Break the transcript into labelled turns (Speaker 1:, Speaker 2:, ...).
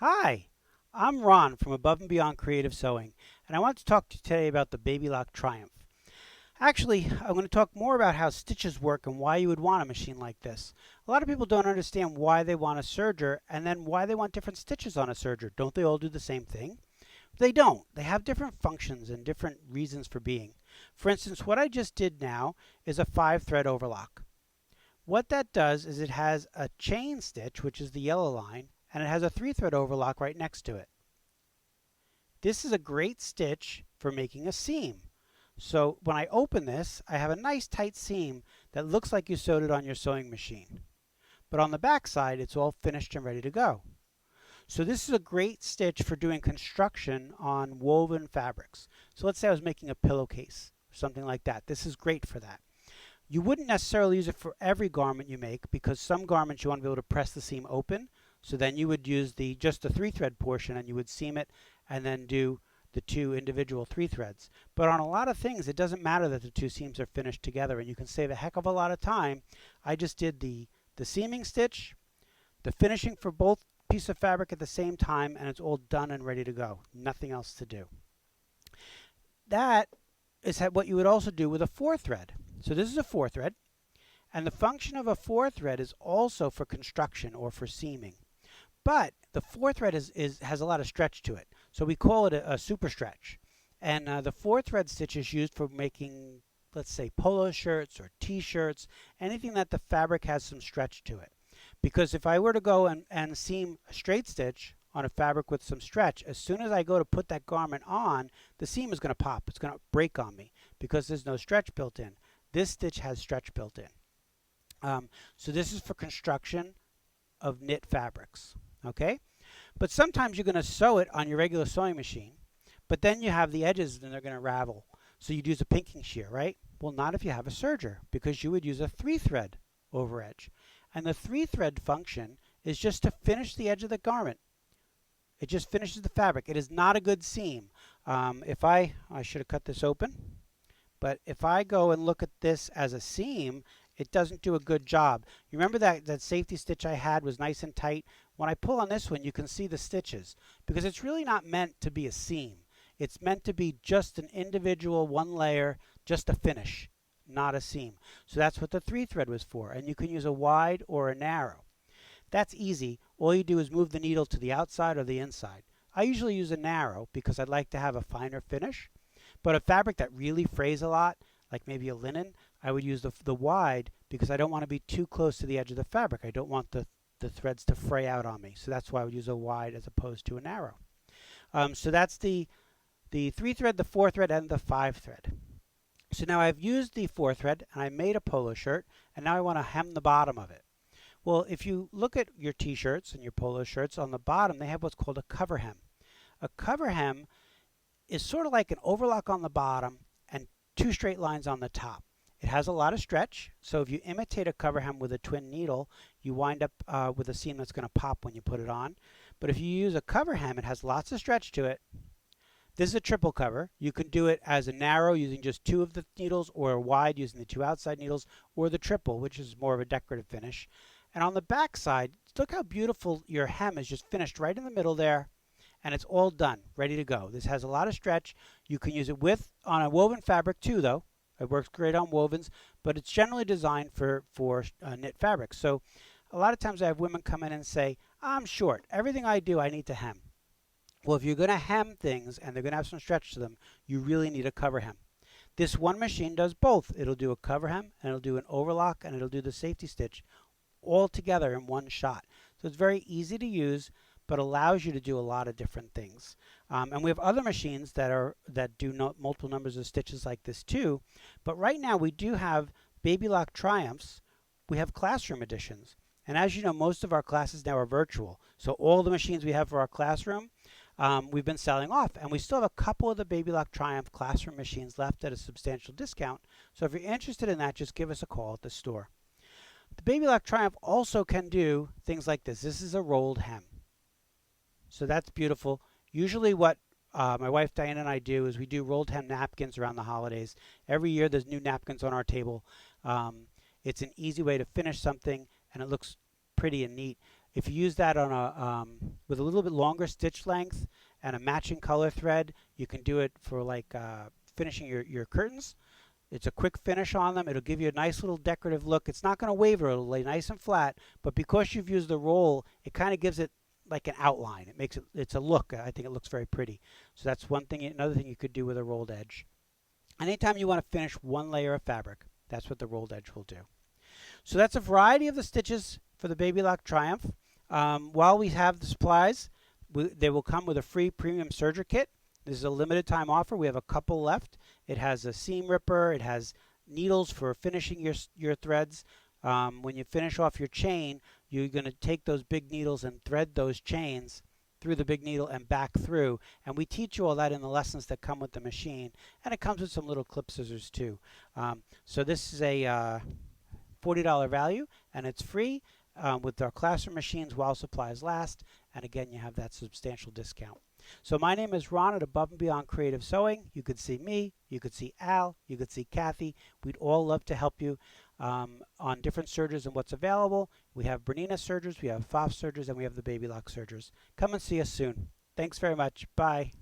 Speaker 1: Hi, I'm Ron from Above and Beyond Creative Sewing, and I want to talk to you today about the Baby Lock Triumph. Actually, I'm going to talk more about how stitches work and why you would want a machine like this. A lot of people don't understand why they want a serger and then why they want different stitches on a serger. Don't they all do the same thing? They don't. They have different functions and different reasons for being. For instance, what I just did now is a 5-thread overlock. What that does is it has a chain stitch, which is the yellow line, and it has a 3-thread overlock right next to it. This is a great stitch for making a seam. So when I open this, I have a nice tight seam that looks like you sewed it on your sewing machine. But on the back side, it's all finished and ready to go. So this is a great stitch for doing construction on woven fabrics. So let's say I was making a pillowcase or something like that. This is great for that. You wouldn't necessarily use it for every garment you make because some garments you want to be able to press the seam open. So then you would use just the 3-thread portion and you would seam it and then do the 2 individual 3 threads. But on a lot of things, it doesn't matter that the 2 seams are finished together and you can save a heck of a lot of time. I just did the seaming stitch, the finishing for both pieces of fabric at the same time, and it's all done and ready to go. Nothing else to do. That is what you would also do with a 4-thread. So this is a 4-thread, and the function of a 4-thread is also for construction or for seaming. But the 4-thread has a lot of stretch to it, so we call it a super stretch. And the 4-thread stitch is used for making, let's say, polo shirts or t-shirts, anything that the fabric has some stretch to it. Because if I were to go and seam a straight stitch on a fabric with some stretch, as soon as I go to put that garment on, the seam is going to pop. It's going to break on me because there's no stretch built in. This stitch has stretch built in. So this is for construction of knit fabrics. Okay? But sometimes you're going to sew it on your regular sewing machine, but then you have the edges and they're going to ravel. So you'd use a pinking shear, right? Well, not if you have a serger, because you would use a 3-thread over edge. And the 3-thread function is just to finish the edge of the garment. It just finishes the fabric. It is not a good seam. I should have cut this open. But if I go and look at this as a seam, it doesn't do a good job. You remember that safety stitch I had was nice and tight? When I pull on this one, you can see the stitches because it's really not meant to be a seam. It's meant to be just an individual one layer, just a finish, not a seam. So that's what the 3-thread was for. And you can use a wide or a narrow. That's easy. All you do is move the needle to the outside or the inside. I usually use a narrow because I'd like to have a finer finish. But a fabric that really frays a lot, like maybe a linen, I would use the wide because I don't want to be too close to the edge of the fabric. I don't want the threads to fray out on me. So that's why I would use a wide as opposed to a narrow. So that's the 3-thread, the 4-thread, and the 5-thread. So now I've used the 4-thread and I made a polo shirt, and now I want to hem the bottom of it. Well, if you look at your t-shirts and your polo shirts, on the bottom they have what's called a cover hem. A cover hem is sort of like an overlock on the bottom and 2 straight lines on the top. It has a lot of stretch, so if you imitate a cover hem with a twin needle, you wind up with a seam that's going to pop when you put it on. But if you use a cover hem, it has lots of stretch to it. This is a triple cover. You can do it as a narrow using just 2 of the needles, or a wide using the 2 outside needles, or the triple, which is more of a decorative finish. And on the back side, look how beautiful your hem is just finished right in the middle there. And it's all done, ready to go. This has a lot of stretch. You can use it on a woven fabric too, though. It works great on wovens, but it's generally designed for knit fabrics. So a lot of times I have women come in and say, I'm short. Everything I do, I need to hem. Well, if you're going to hem things and they're going to have some stretch to them, you really need a cover hem. This one machine does both. It'll do a cover hem, and it'll do an overlock, and it'll do the safety stitch all together in one shot. So it's very easy to use, but allows you to do a lot of different things. And we have other machines that do multiple numbers of stitches like this too. But right now we do have Baby Lock Triumphs. We have classroom editions. And as you know, most of our classes now are virtual. So all the machines we have for our classroom, we've been selling off. And we still have a couple of the Baby Lock Triumph classroom machines left at a substantial discount. So if you're interested in that, just give us a call at the store. The Baby Lock Triumph also can do things like this. This is a rolled hem. So that's beautiful. Usually what my wife Diana and I do is we do rolled hem napkins around the holidays. Every year there's new napkins on our table. It's an easy way to finish something, and it looks pretty and neat. If you use that on with a little bit longer stitch length and a matching color thread, you can do it for like finishing your curtains. It's a quick finish on them. It'll give you a nice little decorative look. It's not going to waver. It'll lay nice and flat, but because you've used the roll, it kind of gives it like an outline. It makes it's a look. I think it looks very pretty. So that's one thing. Another thing you could do with a rolled edge. Anytime you want to finish one layer of fabric, that's what the rolled edge will do. So that's a variety of the stitches for the Baby Lock Triumph. While we have the supplies, they will come with a free premium serger kit. This is a limited time offer. We have a couple left. It has a seam ripper. It has needles for finishing your threads. When you finish off your chain, you're going to take those big needles and thread those chains through the big needle and back through. And we teach you all that in the lessons that come with the machine. And it comes with some little clip scissors too. So this is a $40 value, and it's free with our classroom machines while supplies last. And again, you have that substantial discount. So my name is Ron at Above and Beyond Creative Sewing. You could see me, you could see Al, you could see Kathy. We'd all love to help you on different sergers and what's available. We have Bernina sergers, we have Pfaff sergers, and we have the Baby Lock sergers. Come and see us soon. Thanks very much. Bye.